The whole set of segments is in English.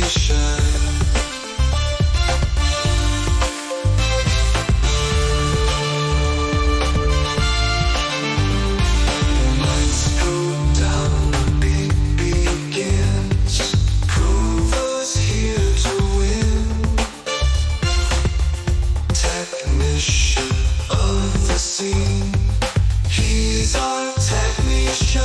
technician. Lights go down, the beat begins. Prover's here to win. Technician of the scene. He's our technician.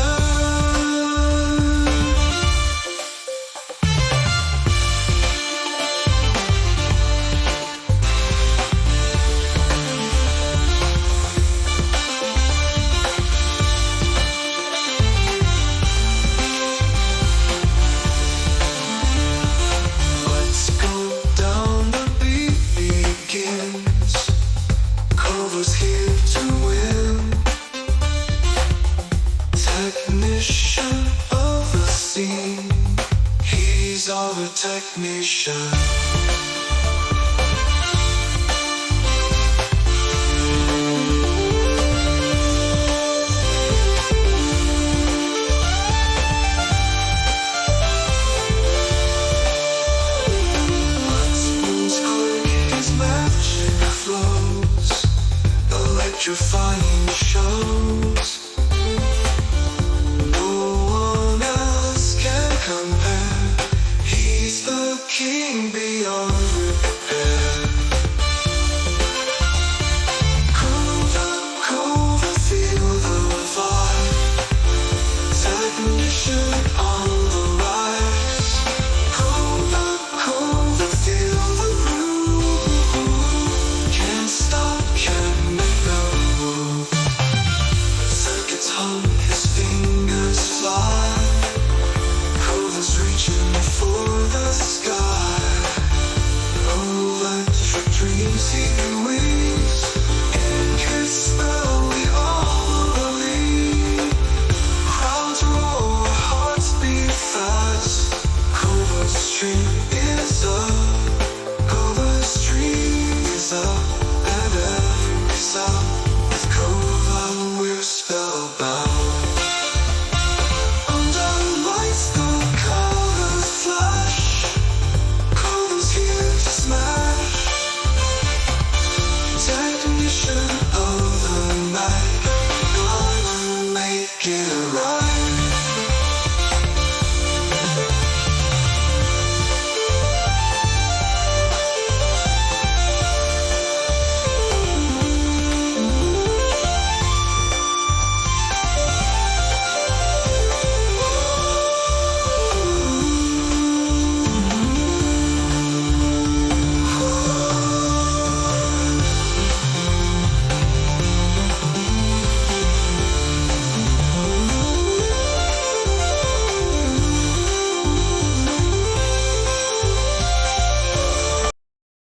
Let's go down, the beat begins. Cover's here to win. Technician of the scene. He's our technician. Moves quick, his magic flows. Electrify